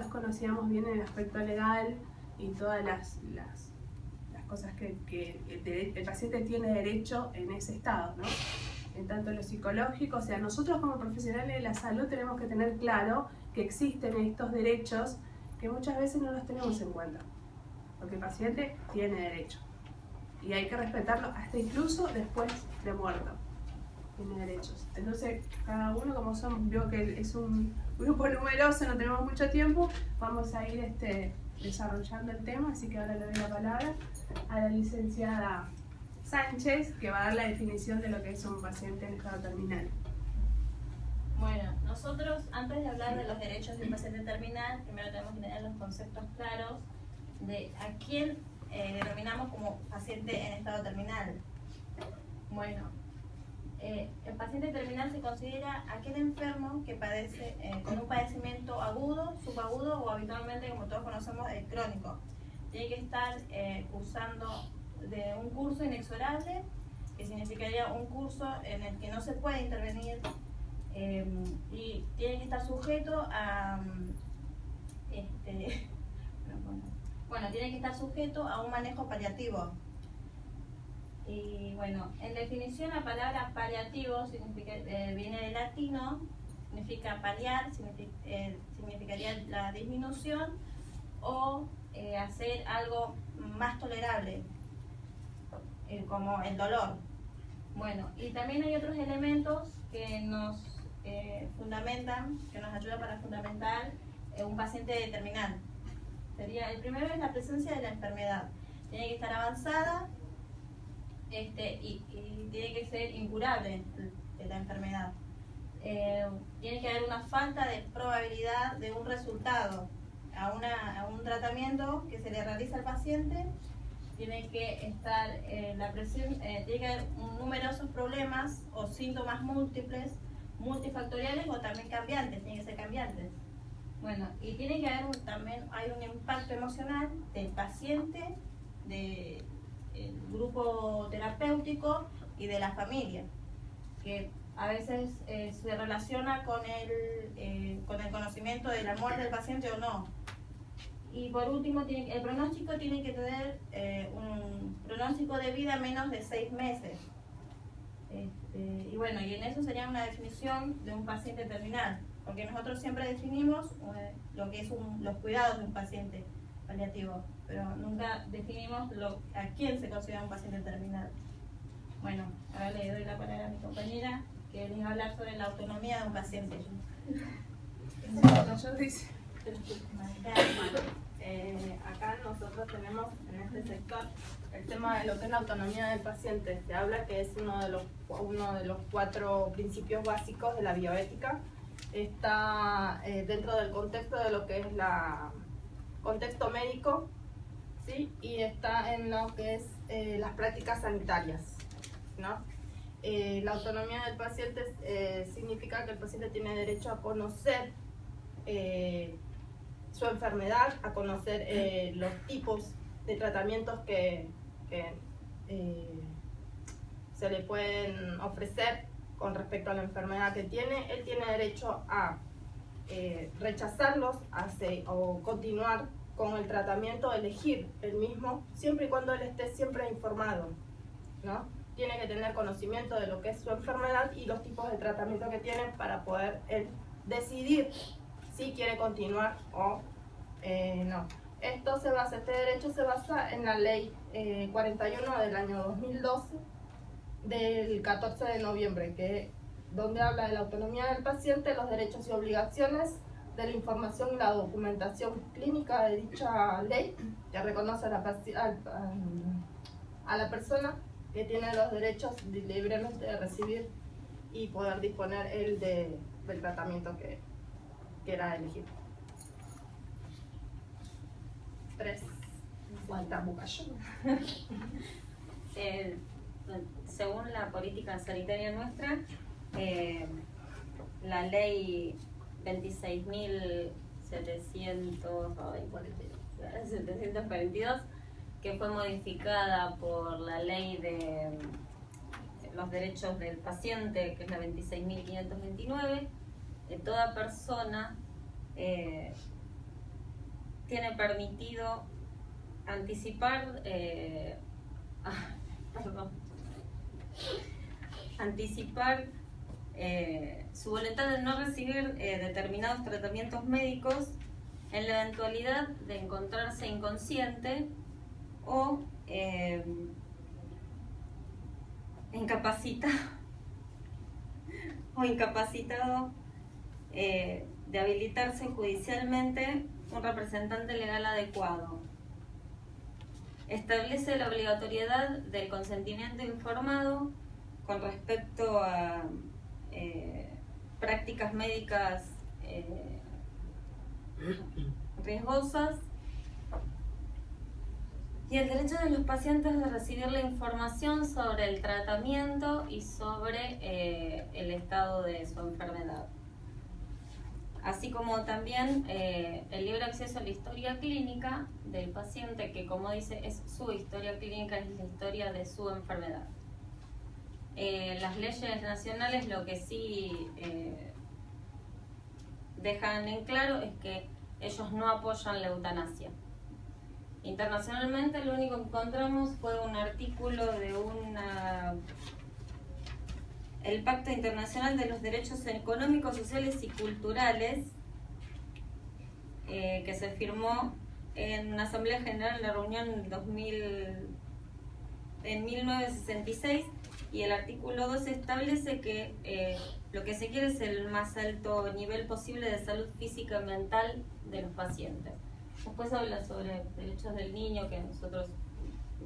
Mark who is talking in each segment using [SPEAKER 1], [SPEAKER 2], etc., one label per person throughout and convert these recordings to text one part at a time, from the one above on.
[SPEAKER 1] los conocíamos bien en el aspecto legal y todas las cosas que el paciente tiene derecho en ese estado, ¿no? En tanto lo psicológico, o sea, nosotros como profesionales de la salud tenemos que tener claro que existen estos derechos que muchas veces no los tenemos en cuenta, porque el paciente tiene derecho y hay que respetarlo hasta incluso después de muerto. Tiene derechos. Entonces, cada uno, como veo que es un grupo numeroso, no tenemos mucho tiempo, vamos a ir desarrollando el tema, así que ahora le doy la palabra a la licenciada Sánchez, que va a dar la definición de lo que es un paciente en estado terminal.
[SPEAKER 2] Bueno, nosotros antes de hablar de los derechos de un paciente terminal, primero tenemos que tener los conceptos claros de a quién denominamos como paciente en estado terminal. Bueno, el paciente terminal se considera aquel enfermo que padece con un padecimiento agudo, subagudo o habitualmente, como todos conocemos, crónico. Tiene que estar cursando de un curso inexorable, que significaría un curso en el que no se puede intervenir y tiene que estar sujeto a tiene que estar sujeto a un manejo paliativo. Y bueno, en definición, la palabra paliativo viene del latino, significa paliar, significaría la disminución o hacer algo más tolerable, como el dolor. Bueno, y también hay otros elementos que nos fundamentan, que nos ayudan para fundamentar un paciente terminal. El primero es la presencia de la enfermedad. Tiene que estar avanzada y tiene que ser incurable la enfermedad. Tiene que haber una falta de probabilidad de un resultado a un tratamiento que se le realiza al paciente. Tiene que estar tiene que haber numerosos problemas o síntomas múltiples, multifactoriales o también cambiantes, tienen que ser cambiantes. Bueno, y tiene que haber también hay un impacto emocional del paciente, del grupo terapéutico y de la familia, que a veces se relaciona con el conocimiento de la muerte del paciente o no. Y por último, el pronóstico tiene que tener un pronóstico de vida menos de 6 meses. Y bueno, y en eso sería una definición de un paciente terminal, porque nosotros siempre definimos lo que es los cuidados de un paciente paliativo, pero nunca definimos a quién se considera un paciente terminal. Bueno, ahora le doy la palabra a mi compañera, que les va a hablar sobre la autonomía de un paciente.
[SPEAKER 3] Acá nosotros tenemos en este sector el tema de lo que es la autonomía del paciente. Se habla que es uno de los 4 principios básicos de la bioética. Está dentro del contexto de lo que es contexto médico, ¿sí? Y está en lo que es las prácticas sanitarias, ¿no? La autonomía del paciente significa que el paciente tiene derecho a conocer su enfermedad, a conocer los tipos de tratamientos que se le pueden ofrecer con respecto a la enfermedad que tiene. Él tiene derecho a rechazarlos o continuar con el tratamiento, elegir el mismo, siempre y cuando él esté siempre informado, ¿no? Tiene que tener conocimiento de lo que es su enfermedad y los tipos de tratamiento que tiene para poder él decidir si quiere continuar o no. Este derecho se basa en la ley 41 del año 2012 del 14 de noviembre, donde habla de la autonomía del paciente, los derechos y obligaciones, de la información y la documentación clínica de dicha ley, que reconoce a la persona que tiene los derechos libremente de recibir y poder disponer él del tratamiento que quiera elegir. 3.
[SPEAKER 4] Según la política sanitaria nuestra, la ley 26.742, que fue modificada por la ley de los derechos del paciente, que es la 26.529, toda persona tiene permitido anticipar, anticipar su voluntad de no recibir determinados tratamientos médicos en la eventualidad de encontrarse inconsciente o incapacitado de habilitarse judicialmente un representante legal adecuado. Establece la obligatoriedad del consentimiento informado con respecto a prácticas médicas riesgosas y el derecho de los pacientes de recibir la información sobre el tratamiento y sobre el estado de su enfermedad. Así como también el libre acceso a la historia clínica del paciente, que como dice es su historia clínica, es la historia de su enfermedad. Las leyes nacionales lo que sí dejan en claro es que ellos no apoyan la eutanasia. Internacionalmente lo único que encontramos fue un artículo de el Pacto Internacional de los Derechos Económicos, Sociales y Culturales, que se firmó en una Asamblea General en la reunión en 1966, y el artículo 2 establece que lo que se quiere es el más alto nivel posible de salud física y mental de los pacientes. Después habla sobre derechos del niño, que a nosotros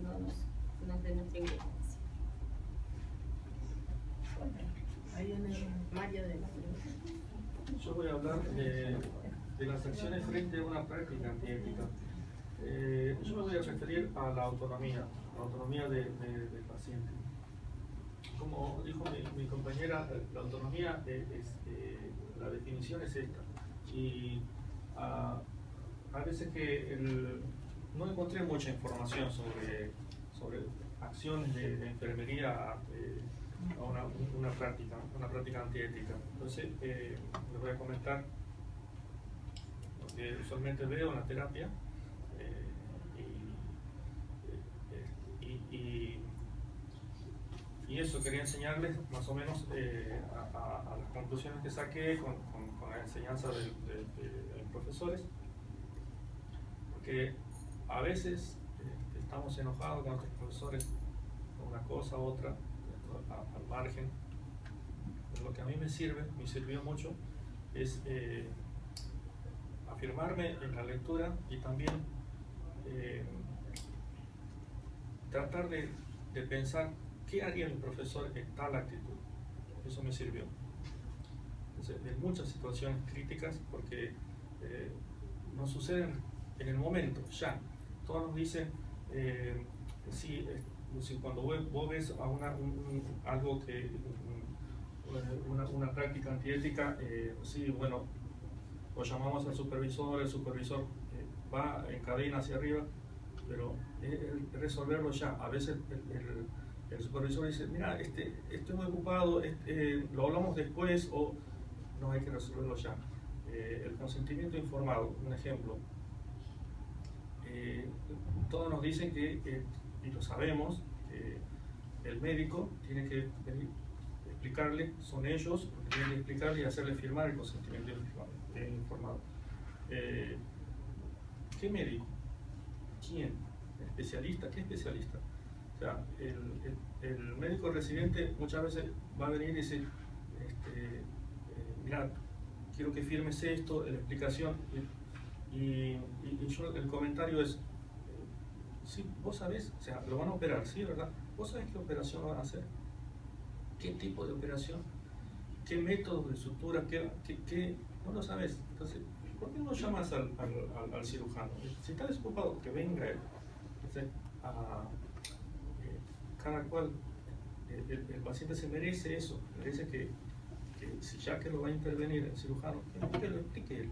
[SPEAKER 4] no es de nuestra incumbencia.
[SPEAKER 3] Ahí en el Mario de la...
[SPEAKER 5] Yo voy a hablar de las acciones frente a una práctica antiética. Yo me voy a referir a la autonomía del paciente. Como dijo mi compañera, la autonomía la definición es esta. Y a veces que no encontré mucha información sobre acciones de enfermería a una práctica antiética. Entonces, les voy a comentar lo que usualmente veo en la terapia y eso quería enseñarles más o menos a las conclusiones que saqué con la enseñanza de los profesores, porque a veces estamos enojados con nuestros profesores por una cosa u otra al margen. Pero lo que a mí me sirvió mucho es afirmarme en la lectura y también tratar de pensar qué haría mi profesor en tal actitud. Eso me sirvió. Entonces, en muchas situaciones críticas, porque nos suceden en el momento, ya. Todos nos dicen, si cuando vos ves a algo que una práctica antiética, sí, bueno, lo llamamos al supervisor, el supervisor va en cadena hacia arriba, pero resolverlo ya. A veces el supervisor dice, mira, estoy muy ocupado, lo hablamos después, o no, hay que resolverlo ya. El consentimiento informado, un ejemplo. Todos nos dicen y lo sabemos, el médico tiene que explicarle, son ellos los que tienen que explicarle y hacerle firmar el consentimiento informado. ¿Qué médico? ¿Quién? ¿Especialista? ¿Qué especialista? O sea, el médico residente muchas veces va a venir y decir, mira, quiero que firmes esto, la explicación, y yo, el comentario es, sí, vos sabés, o sea, lo van a operar, sí, ¿verdad? ¿Vos sabés qué operación lo van a hacer? ¿Qué tipo de operación? ¿Qué método de sutura? ¿Qué? No lo sabés. Entonces, ¿por qué no llamas al cirujano? Si está desocupado, que venga él. Entonces, cada cual, el paciente se merece eso, merece que si ya que lo va a intervenir el cirujano, que lo explique él.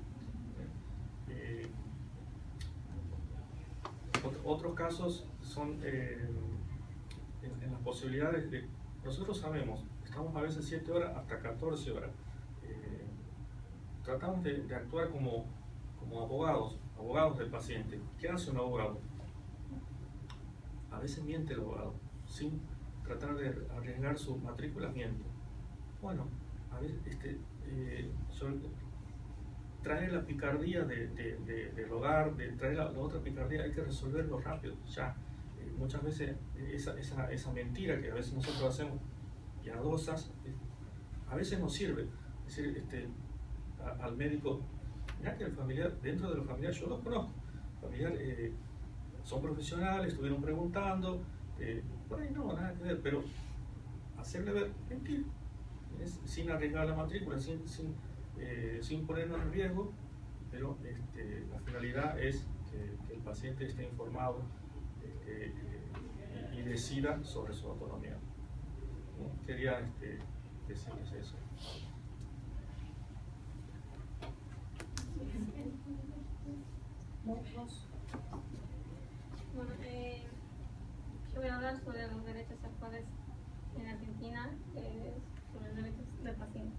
[SPEAKER 5] Otros casos son en las posibilidades de... Nosotros sabemos, estamos a veces 7 horas hasta 14 horas. Tratamos de actuar como abogados abogados del paciente. ¿Qué hace un abogado? A veces miente el abogado, sin tratar de arriesgar su matrícula, miente. Bueno, a veces traer la picardía del hogar, traer la otra picardía, hay que resolverlo rápido, ya. Muchas veces esa mentira que a veces nosotros hacemos piadosas, a veces nos sirve. Es decir, al médico, mirá que el familiar, dentro de los familiares, yo los conozco, familiar, son profesionales, estuvieron preguntando, por ahí no, nada que ver, pero hacerle ver, mentir, sin arriesgar la matrícula, sin ponernos en riesgo, pero la finalidad es que el paciente esté informado y decida sobre su autonomía. ¿No? Quería decirles eso.
[SPEAKER 6] Bueno, yo voy a hablar sobre los derechos sexuales en Argentina, sobre los derechos del paciente.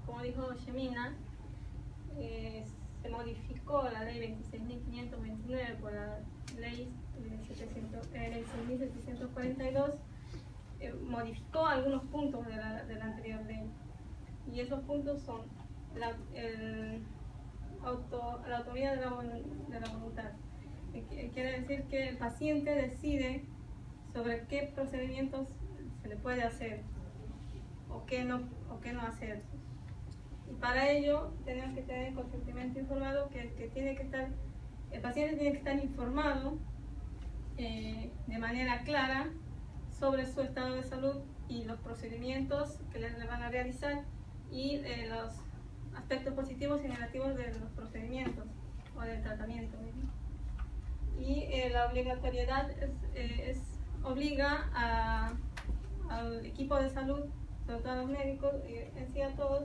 [SPEAKER 6] Como dijo Yemina, se modificó la ley 26.529 por la ley 6.742, modificó algunos puntos de la anterior ley. Y esos puntos son la autonomía de la voluntad. Quiere decir que el paciente decide sobre qué procedimientos se le puede hacer o qué no hacer. Y para ello tenemos que tener consentimiento informado, que tiene que estar, el paciente tiene que estar informado de manera clara sobre su estado de salud y los procedimientos que le van a realizar y los aspectos positivos y negativos de los procedimientos o del tratamiento. Y la obligatoriedad obliga al equipo de salud, sobre todo a los médicos y en sí a todos,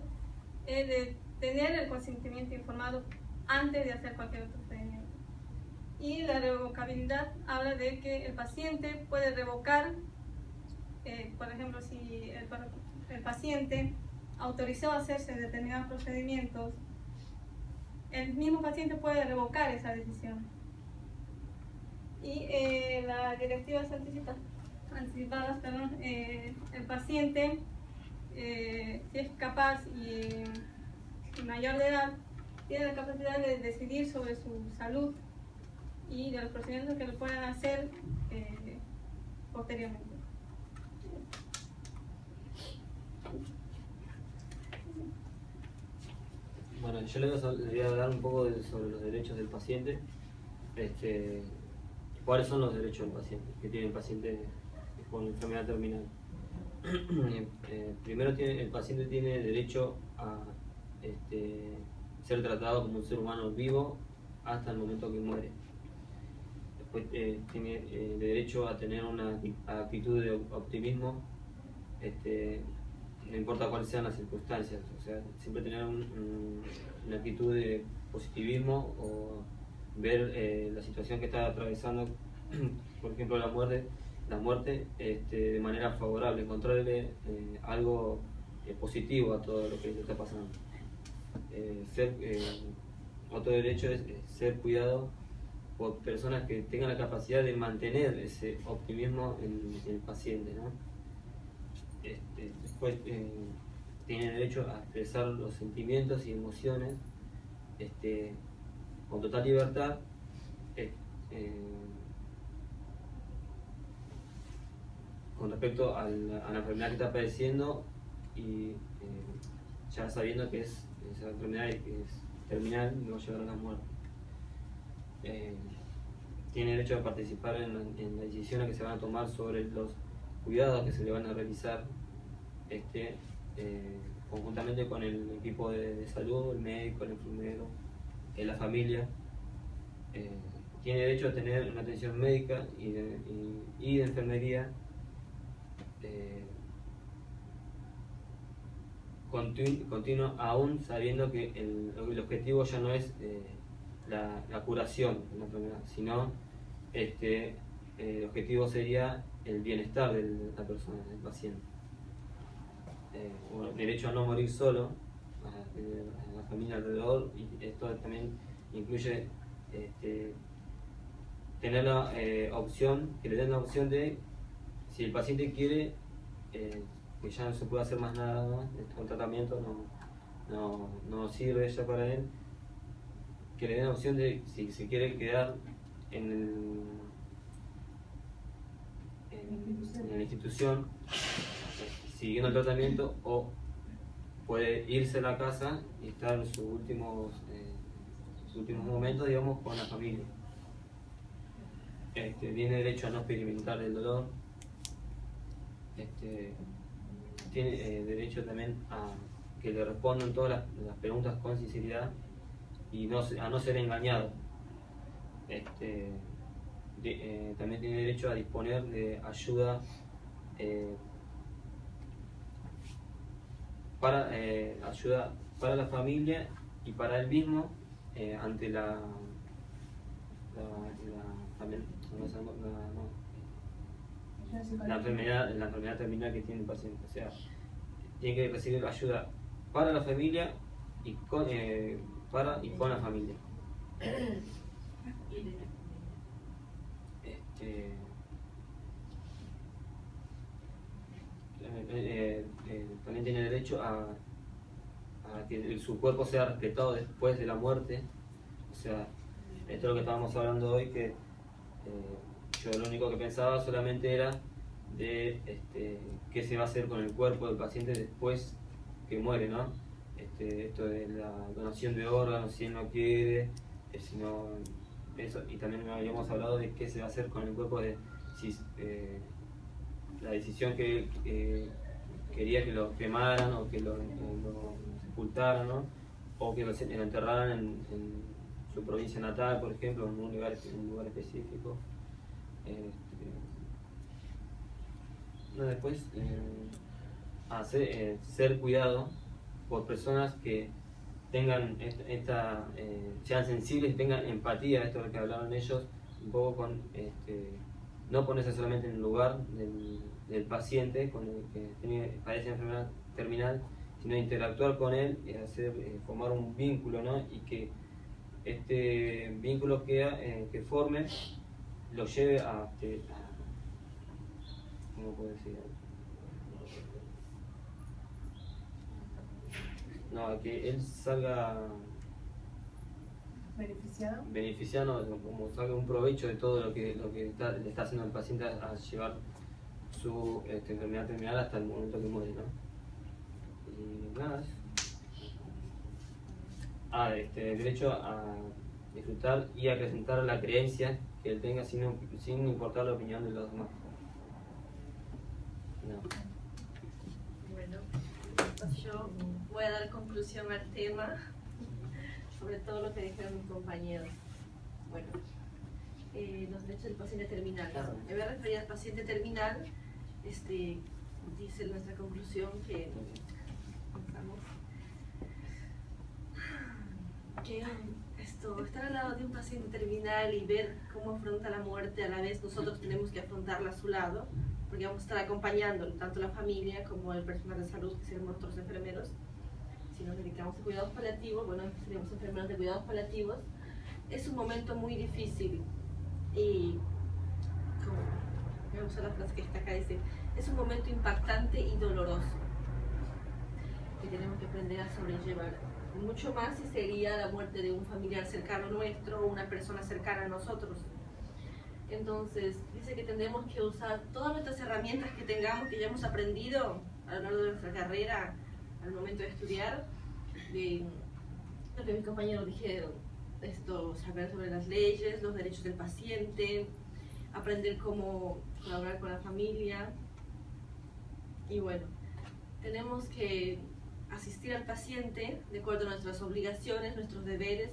[SPEAKER 6] de tener el consentimiento informado antes de hacer cualquier otro procedimiento. Y la revocabilidad habla de que el paciente puede revocar, por ejemplo, si el paciente autorizó hacerse determinados procedimientos, el mismo paciente puede revocar esa decisión. Y las directivas anticipadas, el paciente, si es capaz y mayor de edad, tiene la capacidad de decidir sobre su salud y de los procedimientos que lo puedan hacer posteriormente.
[SPEAKER 7] Bueno, yo les voy a hablar un poco sobre los derechos del paciente. ¿Cuáles son los derechos del paciente que tiene el paciente con enfermedad terminal? Primero, el paciente tiene derecho a ser tratado como un ser humano vivo hasta el momento que muere. Después tiene derecho a tener una actitud de optimismo, no importa cuáles sean las circunstancias, o sea, siempre tener una actitud de positivismo o ver la situación que está atravesando, por ejemplo la muerte de manera favorable, encontrarle algo positivo a todo lo que le está pasando. Otro derecho es ser cuidado por personas que tengan la capacidad de mantener ese optimismo en el paciente, ¿no? Después tiene derecho a expresar los sentimientos y emociones con total libertad, con respecto a la enfermedad que está padeciendo y ya sabiendo que esa enfermedad que es terminal y no va a llevar a la muerte. Tiene derecho a participar en las decisiones que se van a tomar sobre los cuidados que se le van a realizar conjuntamente con el equipo de salud, el médico, el enfermero, la familia. Tiene derecho a tener una atención médica y de enfermería continua, aún sabiendo que el objetivo ya no es la curación de la enfermedad, sino el objetivo sería el bienestar de la persona, del paciente. Derecho a no morir solo, a la familia alrededor, y esto también incluye tener la opción, que le den la opción de, si el paciente quiere, que ya no se puede hacer más nada, ¿no? El tratamiento no sirve ya para él, que le den la opción de si se quiere quedar en la institución siguiendo el tratamiento, o puede irse a la casa y estar en sus últimos momentos, digamos, con la familia. Tiene derecho a no experimentar el dolor, tiene derecho también a que le respondan todas las preguntas con sinceridad y a no ser engañado. También tiene derecho a disponer de ayuda para la familia y para él mismo ante la enfermedad terminal que tiene el paciente. O sea, tiene que recibir ayuda para la familia y con la familia. También tiene derecho a que su cuerpo sea respetado después de la muerte. O sea, esto es lo que estábamos hablando hoy, que yo lo único que pensaba solamente era de qué se va a hacer con el cuerpo del paciente después que muere, ¿no? Esto de la donación de órganos, si él no quiere, eso, y también habíamos hablado de qué se va a hacer con el cuerpo, de si la decisión que quería que lo quemaran o que lo sepultaran, ¿no? O que lo enterraran en su provincia natal, por ejemplo, en un lugar específico. Después, ser cuidado por personas que tengan sean sensibles y tengan empatía, esto es lo que hablaban ellos, un poco con no ponerse solamente en el lugar del paciente con el que padece enfermedad terminal, sino interactuar con él y formar un vínculo, ¿no? Y que este vínculo que forme lo lleve a ¿cómo puedo decir? No, que él salga beneficiado, como salga un provecho de todo lo que le está haciendo al paciente a llevar su enfermedad terminal hasta el momento que muere, ¿no? Y nada, derecho a disfrutar y a presentar la creencia que él tenga sin importar la opinión de los demás. No.
[SPEAKER 2] Bueno, pues yo voy a dar conclusión al tema sobre todo lo que dijeron mis compañeros. Bueno, los derechos del paciente terminal. Me voy a referir al paciente terminal. Dice nuestra conclusión que estar al lado de un paciente terminal y ver cómo afronta la muerte, a la vez nosotros tenemos que afrontarla a su lado, porque vamos a estar acompañando tanto la familia como el personal de salud, que seremos otros enfermeros. Si nos dedicamos a cuidados paliativos, bueno, seremos enfermeros de cuidados paliativos. Es un momento muy difícil y, como voy a usar la frase que está acá, dice, es un momento impactante y doloroso que tenemos que aprender a sobrellevar. Mucho más si sería la muerte de un familiar cercano nuestro o una persona cercana a nosotros. Entonces, dice que tendremos que usar todas nuestras herramientas que tengamos, que ya hemos aprendido a lo largo de nuestra carrera, al momento de estudiar, de lo que mis compañeros dijeron, saber sobre las leyes, los derechos del paciente, aprender cómo colaborar con la familia. Y bueno, tenemos que asistir al paciente de acuerdo a nuestras obligaciones, nuestros deberes,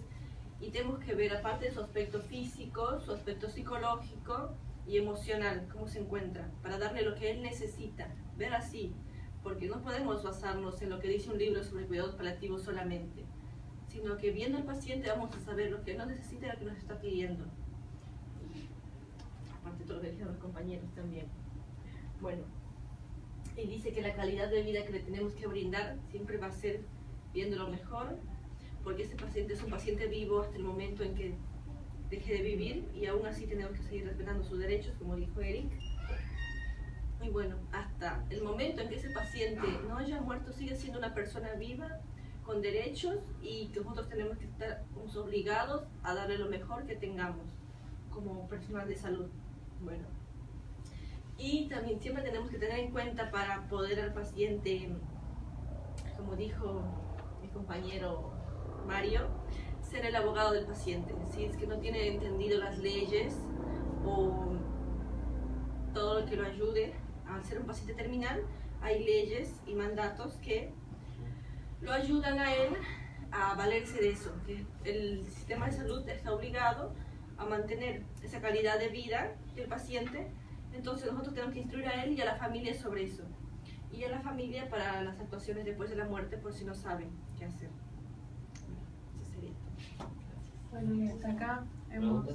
[SPEAKER 2] y tenemos que ver, aparte de su aspecto físico, su aspecto psicológico y emocional, cómo se encuentra, para darle lo que él necesita, ver así, porque no podemos basarnos en lo que dice un libro sobre cuidados paliativos solamente, sino que viendo al paciente vamos a saber lo que él necesita y lo que nos está pidiendo. Aparte de todo lo que dijeron los compañeros también. Bueno, y dice que la calidad de vida que le tenemos que brindar siempre va a ser
[SPEAKER 8] viendo lo mejor, porque ese paciente es un paciente vivo hasta el momento en que deje de vivir, y aún así tenemos que seguir respetando sus derechos, como dijo Eric. Y bueno, hasta el momento en que ese paciente no haya muerto, sigue siendo una persona viva, con derechos, y que nosotros tenemos que estar obligados a darle lo mejor que tengamos como personal de salud. Bueno, y también siempre tenemos que tener en cuenta, para poder al paciente, como dijo mi compañero Mario, ser el abogado del paciente. Si es que no tiene entendido las leyes o todo lo que lo ayude a ser un paciente terminal, hay leyes y mandatos que lo ayudan a él a valerse de eso, que el sistema de salud está obligado a mantener esa calidad de vida del paciente. Entonces nosotros tenemos que instruir a él y a la familia sobre eso, y a la familia para las actuaciones después de la muerte, por si no saben qué hacer. Eso sería todo.
[SPEAKER 1] Bueno, y hasta acá hemos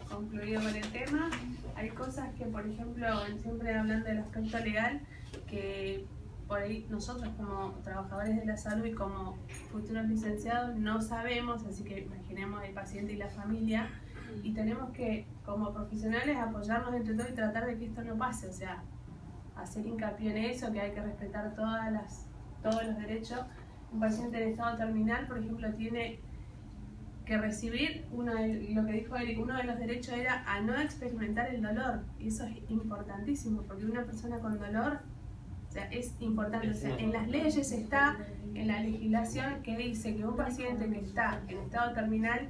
[SPEAKER 1] concluido con el tema. Hay cosas que, por ejemplo, siempre hablando del aspecto legal, que por ahí nosotros como trabajadores de la salud y como futuros licenciados no sabemos, así que imaginemos el paciente y la familia, y tenemos que, como profesionales, apoyarnos entre todos y tratar de que esto no pase, o sea, hacer hincapié en eso, que hay que respetar todos los derechos. Un paciente en estado terminal, por ejemplo, tiene que recibir, lo que dijo Eric, uno de los derechos era a no experimentar el dolor, y eso es importantísimo, porque una persona con dolor, o sea, es importante. O sea, en las leyes está, en la legislación, que dice que un paciente que está en estado terminal,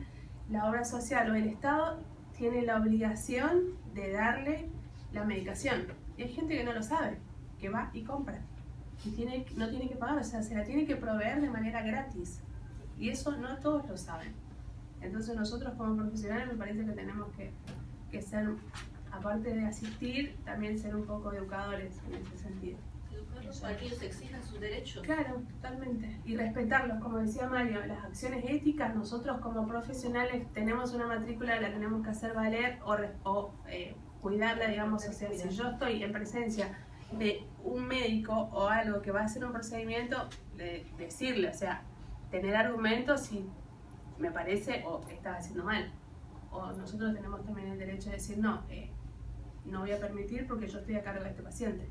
[SPEAKER 1] la obra social o el Estado tiene la obligación de darle la medicación. Y hay gente que no lo sabe, que va y compra, y no tiene que pagar, o sea, se la tiene que proveer de manera gratis. Y eso no todos lo saben. Entonces nosotros como profesionales me parece que tenemos que ser, aparte de asistir, también ser un poco educadores en ese sentido.
[SPEAKER 8] Educarlos para que ellos exijan sus derechos.
[SPEAKER 1] Claro, totalmente. Y respetarlos, como decía Mario, las acciones éticas, nosotros como profesionales tenemos una matrícula, la tenemos que hacer valer o cuidarla, digamos. O sea, si yo estoy en presencia de un médico o algo que va a hacer un procedimiento, decirle, o sea, tener argumentos si me parece o estaba haciendo mal. O nosotros tenemos también el derecho de decir, no voy a permitir porque yo estoy a cargo de este paciente.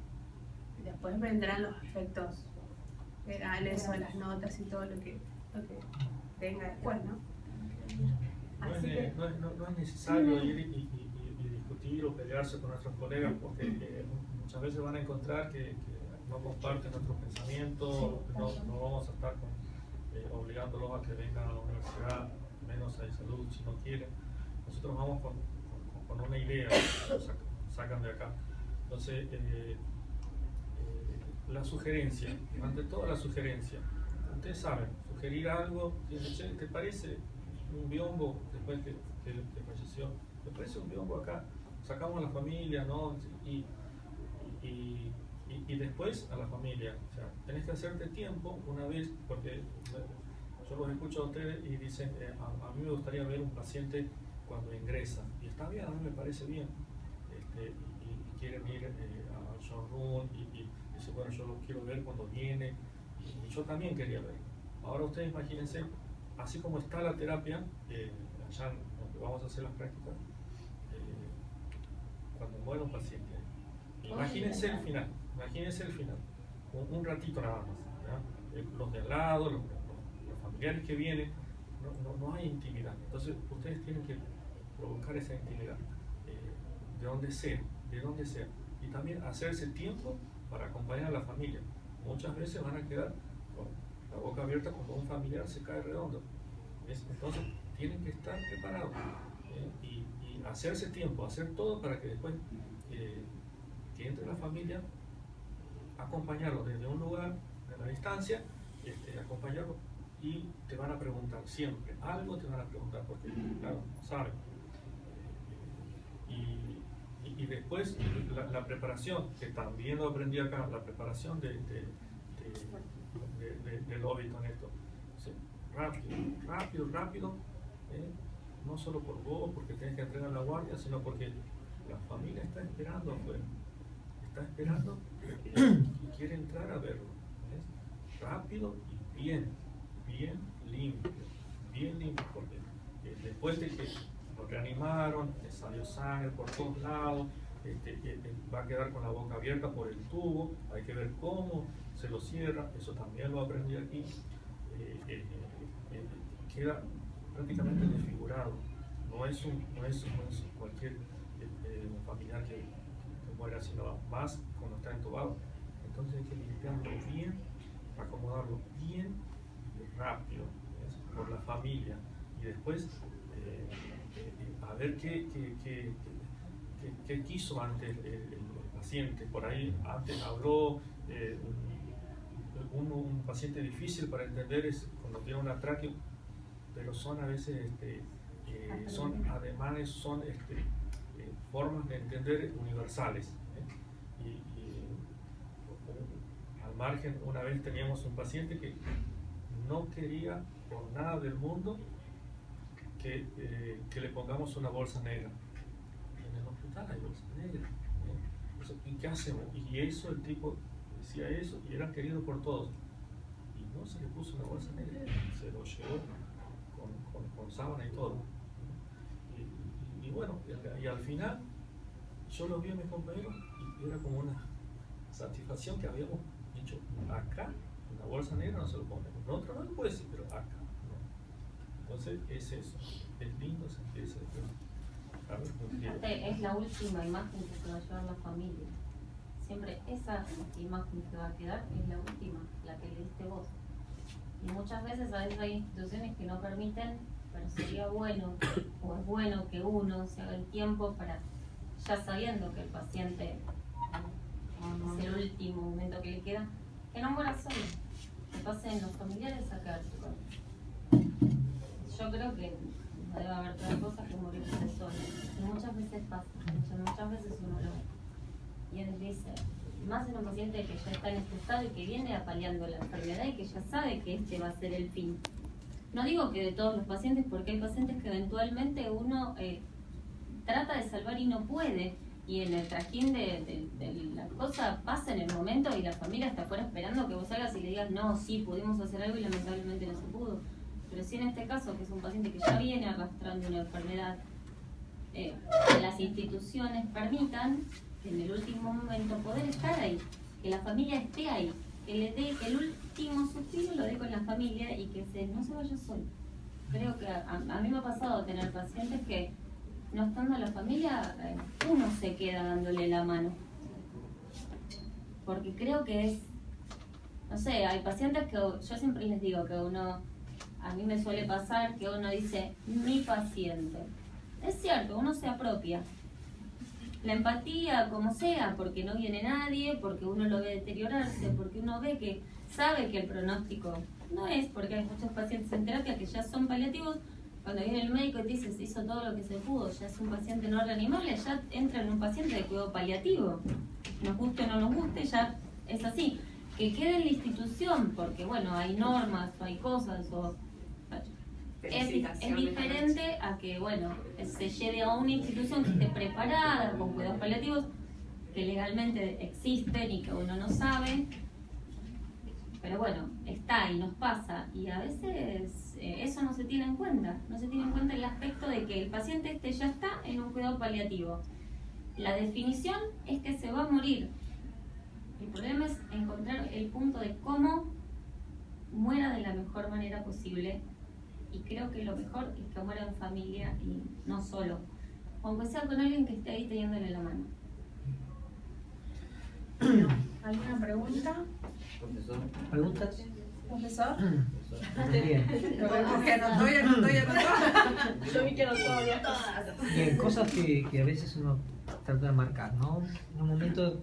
[SPEAKER 1] Y después vendrán los efectos legales o las notas y todo lo que tenga después, ¿no?
[SPEAKER 5] No es necesario ir y discutir o pelearse con nuestros colegas, porque muchas veces van a encontrar que no comparten nuestros pensamientos, no vamos a estar obligándolos a que vengan a la universidad, menos a salud si no quieren. Nosotros vamos con una idea, nos sacan de acá. Entonces, la sugerencia, ante todo la sugerencia, ustedes saben, sugerir algo, ¿te parece un biombo después que falleció? ¿Te parece un biombo acá? Sacamos a la familia, ¿no? Y después a la familia, o sea, tenés que hacerte tiempo una vez, porque yo los escucho a ustedes y dicen, a mí me gustaría ver un paciente cuando ingresa, y está bien, a mí me parece bien, y quieren ir al showroom y dice, bueno, yo lo quiero ver cuando viene, y yo también quería ver. Ahora ustedes imagínense, así como está la terapia, allá donde vamos a hacer las prácticas, cuando muere un paciente, imagínense el final, un ratito nada más, ¿ya? Los de al lado, los familiares que vienen, no hay intimidad. Entonces ustedes tienen que provocar esa intimidad, de donde sea, y también hacerse tiempo para acompañar a la familia. Muchas veces van a quedar con la boca abierta cuando un familiar se cae redondo. Entonces tienen que estar preparados, y hacerse tiempo, hacer todo para que después que entre la familia, acompañarlo desde un lugar, de la distancia, acompañarlo, y te van a preguntar siempre, algo te van a preguntar, porque claro, no saben. Y después la preparación, que también lo aprendí acá, la preparación del óbito en esto. Sí, rápido, no solo por vos, porque tenés que entregar la guardia, sino porque la familia está esperando afuera, y quiere entrar a verlo. ¿Ves? Rápido y bien, bien limpio, porque después de que lo reanimaron, le salió sangre por todos lados, va a quedar con la boca abierta por el tubo, hay que ver cómo se lo cierra, eso también lo aprendí aquí, queda prácticamente desfigurado, no es cualquier familiar que muera, sino más cuando está entubado. Entonces hay que limpiarlo bien, acomodarlo bien y rápido, ¿ves? Por la familia, y después a ver qué quiso antes el paciente. Por ahí antes habló un paciente difícil para entender es cuando tiene un atraqueo, pero son a veces son ademanes, son formas de entender universales, y al margen, una vez teníamos un paciente que no quería por nada del mundo que le pongamos una bolsa negra. En el hospital hay bolsa negra, ¿y qué hacemos? Y eso, el tipo decía eso, y era querido por todos, y no se le puso una bolsa negra, se lo llevó con sábana y todo. Y bueno, y al final yo lo vi a mis compañeros y era como una satisfacción que habíamos dicho: acá una bolsa negra no se lo ponemos, en otro no lo puede decir, pero acá no. Entonces es eso, es lindo sentirse.
[SPEAKER 4] Es la última imagen que se va a llevar la familia. Siempre esa imagen que va a quedar es la última, la que le diste vos. Y muchas veces hay instituciones que no permiten, pero sería bueno, o es bueno que uno se haga el tiempo para, ya sabiendo que el paciente es el último momento que le queda, que no muera solo, que pasen los familiares a quedarse con él. Yo creo que no debe haber otra cosa que morirse solo. Y muchas veces pasa, muchas veces uno lo ve. Y él dice, más en un paciente que ya está en este estado y que viene apaleando la enfermedad y que ya sabe que este va a ser el fin. No digo que de todos los pacientes, porque hay pacientes que eventualmente uno trata de salvar y no puede. Y en el trajín de la cosa pasa en el momento y la familia está afuera esperando que vos salgas y le digas, no, sí, pudimos hacer algo y lamentablemente no se pudo. Pero si en este caso, que es un paciente que ya viene arrastrando una enfermedad, que las instituciones permitan que en el último momento poder estar ahí, que la familia esté ahí, que le dé, que el último suspiro lo dé con la familia y que no se vaya solo. Creo que a mí me ha pasado tener pacientes que, no estando la familia, uno se queda dándole la mano. Porque creo que es, no sé, hay pacientes que yo siempre les digo que a mí me suele pasar que uno dice, mi paciente. Es cierto, uno se apropia. La empatía, como sea, porque no viene nadie, porque uno lo ve deteriorarse, porque uno ve que sabe que el pronóstico no es, porque hay muchos pacientes en terapia que ya son paliativos. Cuando viene el médico y te dice, se hizo todo lo que se pudo, ya es un paciente no reanimable, ya entra en un paciente de cuidado paliativo. Nos guste o no nos guste, ya es así. Que quede en la institución, porque bueno, hay normas, o hay cosas, o... Es diferente a que, bueno, se lleve a una institución que esté preparada, con cuidados paliativos, que legalmente existen y que uno no sabe. Pero bueno, está y nos pasa, y a veces eso no se tiene en cuenta. No se tiene en cuenta el aspecto de que el paciente ya está en un cuidado paliativo. La definición es que se va a morir. El problema es encontrar el punto de cómo muera de la mejor manera posible. Y creo que lo mejor es que muera en familia y no solo. Aunque sea con alguien que esté ahí teniéndole la mano.
[SPEAKER 1] ¿Alguna pregunta?
[SPEAKER 7] Profesor.
[SPEAKER 9] ¿Preguntas?
[SPEAKER 1] ¿Profesor?
[SPEAKER 9] Bien.
[SPEAKER 1] Porque anotó.
[SPEAKER 2] Yo vi que no todavía todas.
[SPEAKER 9] Bien, cosas que a veces uno trata de marcar, ¿no? En un momento